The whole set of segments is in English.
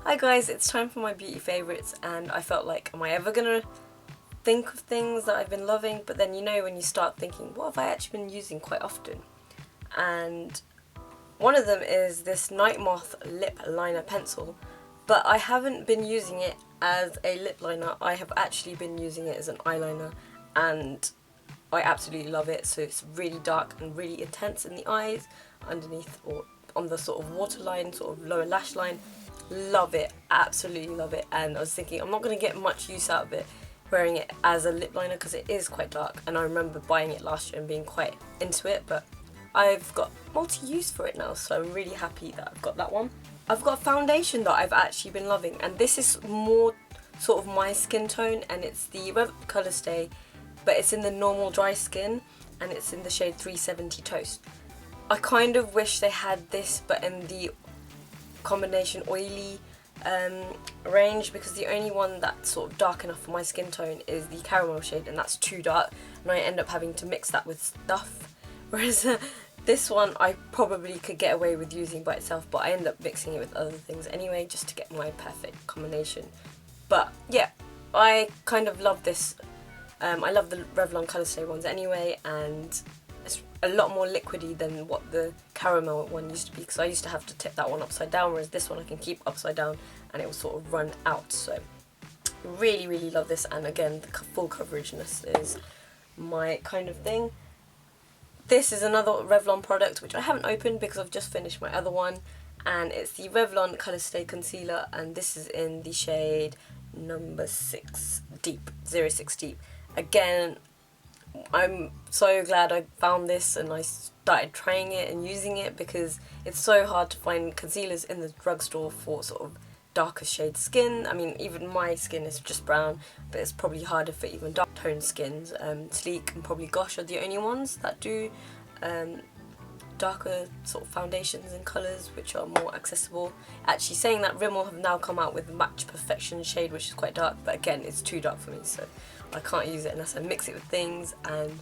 Hi guys, it's time for my beauty favourites, and I felt like, am I ever gonna think of things that I've been loving? But then, you know, when you start thinking, what have I actually been using quite often? And one of them is this Night Moth lip liner pencil, but I haven't been using it as a lip liner. I have actually been using it as an eyeliner, and I absolutely love it. So it's really dark and really intense in the eyes, underneath or on the sort of waterline, sort of lower lash line. Love it, absolutely love it. And I was thinking, I'm not going to get much use out of it wearing it as a lip liner because it is quite dark, and I remember buying it last year and being quite into it, but I've got multi-use for it now, so I'm really happy that I've got that one. I've got a foundation that I've actually been loving, and this is more sort of my skin tone, and it's the Colour Stay, but it's in the normal dry skin, and it's in the shade 370 Toast. I kind of wish they had this but in the combination oily range, because the only one that's sort of dark enough for my skin tone is the caramel shade, and that's too dark, and I end up having to mix that with stuff, whereas this one I probably could get away with using by itself, but I end up mixing it with other things anyway just to get my perfect combination. But yeah, I kind of love this. I love the Revlon Colour Stay ones anyway, and it's a lot more liquidy than what the caramel one used to be, because I used to have to tip that one upside down, whereas this one I can keep upside down and it will sort of run out. So really, really love this, and again, the full coverageness is my kind of thing. This is another Revlon product which I haven't opened because I've just finished my other one, and it's the Revlon Colour Stay Concealer, and this is in the shade number 6 Deep, 06 Deep. Again, I'm so glad I found this and I started trying it and using it, because it's so hard to find concealers in the drugstore for sort of darker shade skin. I mean, even my skin is just brown, but it's probably harder for even dark toned skins. Sleek and probably Gosh are the only ones that do darker sort of foundations and colours which are more accessible. Actually, saying that, Rimmel have now come out with Match Perfection shade, which is quite dark, but again, it's too dark for me, so I can't use it unless I mix it with things. And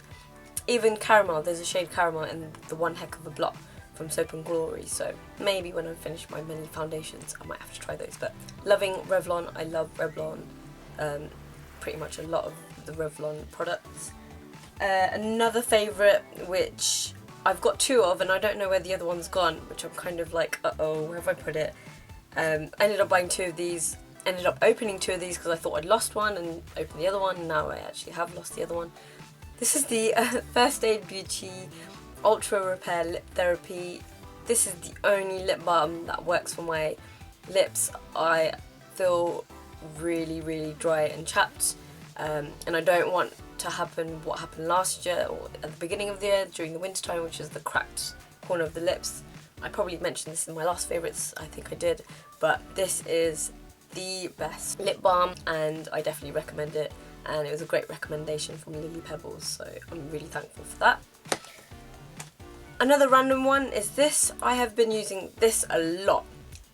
even Caramel, there's a shade Caramel in the One Heck of a Blot from Soap and Glory, so maybe when I finish my mini foundations I might have to try those. But loving Revlon, I love Revlon, pretty much a lot of the Revlon products. Another favourite, which I've got two of and I don't know where the other one's gone, which I'm kind of like, uh-oh, where have I put it? I ended up buying two of these, ended up opening two of these because I thought I'd lost one, and opened the other one, and now I actually have lost the other one. This is the First Aid Beauty Ultra Repair Lip Therapy. This is the only lip balm that works for my lips. I feel really, really dry and chapped, and I don't want to happen what happened last year or at the beginning of the year during the winter time, which is the cracked corner of the lips. I probably mentioned this in my last favourites, I think I did, but this is the best lip balm and I definitely recommend it, and it was a great recommendation from Lily Pebbles, so I'm really thankful for that. Another random one is this. I have been using this a lot,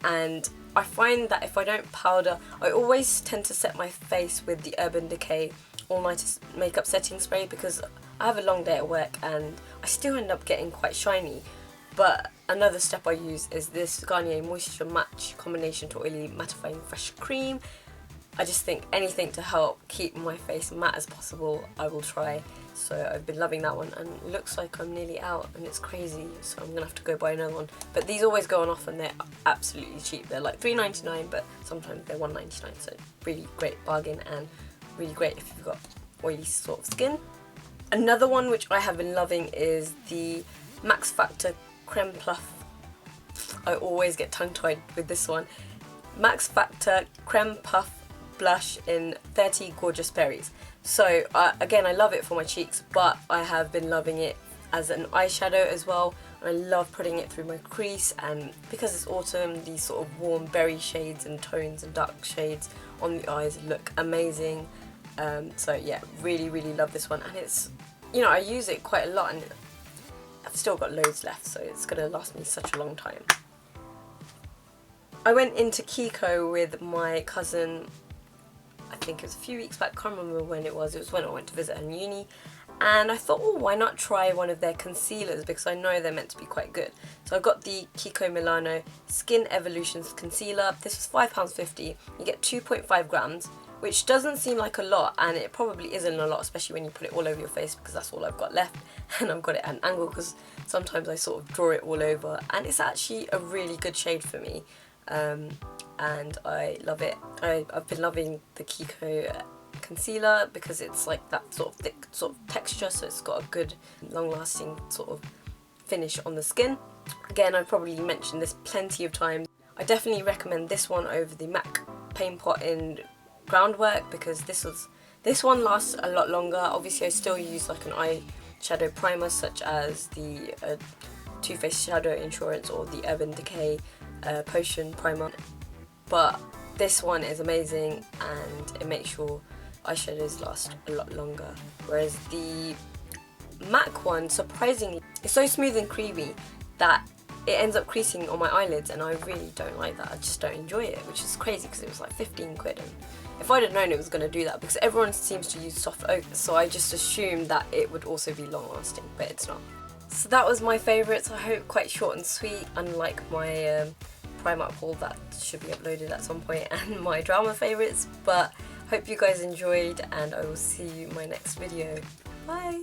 and I find that if I don't powder, I always tend to set my face with the Urban Decay All Night Makeup Setting Spray, because I have a long day at work and I still end up getting quite shiny. But another step I use is this Garnier Moisture Match Combination to Oily Mattifying Fresh Cream. I just think anything to help keep my face matte as possible, I will try. So I've been loving that one, and it looks like I'm nearly out and it's crazy, so I'm gonna have to go buy another one. But these always go on offer and they're absolutely cheap. They're like $3.99, but sometimes they're $1.99, so really great bargain and really great if you've got oily sort of skin. Another one which I have been loving is the Max Factor Creme Puff. I always get tongue-tied with this one. Max Factor Creme Puff Blush in 30 Gorgeous Berries. So again, I love it for my cheeks, but I have been loving it as an eyeshadow as well. I love putting it through my crease, and because it's autumn, these sort of warm berry shades and tones and dark shades on the eyes look amazing. So yeah, really, really love this one, and it's, you know, I use it quite a lot and I've still got loads left, so it's going to last me such a long time. I went into Kiko with my cousin, I think it was a few weeks back, can't remember when it was when I went to visit her in uni, and I thought, oh, why not try one of their concealers, because I know they're meant to be quite good. So I got the Kiko Milano Skin Evolutions Concealer. This was £5.50. You get 2.5 grams, which doesn't seem like a lot, and it probably isn't a lot, especially when you put it all over your face, because that's all I've got left, and I've got it at an angle because sometimes I sort of draw it all over, and it's actually a really good shade for me, and I love it. I've been loving the Kiko concealer because it's like that sort of thick sort of texture, so it's got a good long-lasting sort of finish on the skin. Again, I've probably mentioned this plenty of times. I definitely recommend this one over the MAC Paint Pot in Groundwork, because this one lasts a lot longer. Obviously I still use like an eyeshadow primer such as the Too Faced Shadow Insurance or the Urban Decay Potion Primer, but this one is amazing and it makes your eyeshadows last a lot longer, whereas the MAC one, surprisingly, it's so smooth and creamy that it ends up creasing on my eyelids, and I really don't like that. I just don't enjoy it, which is crazy because it was like 15 quid, and if I'd have known it was going to do that, because everyone seems to use soft ochre, so I just assumed that it would also be long lasting, but it's not. So that was my favourites. I hope quite short and sweet, unlike my Primark haul that should be uploaded at some point, and my drama favourites, but hope you guys enjoyed, and I will see you in my next video. Bye!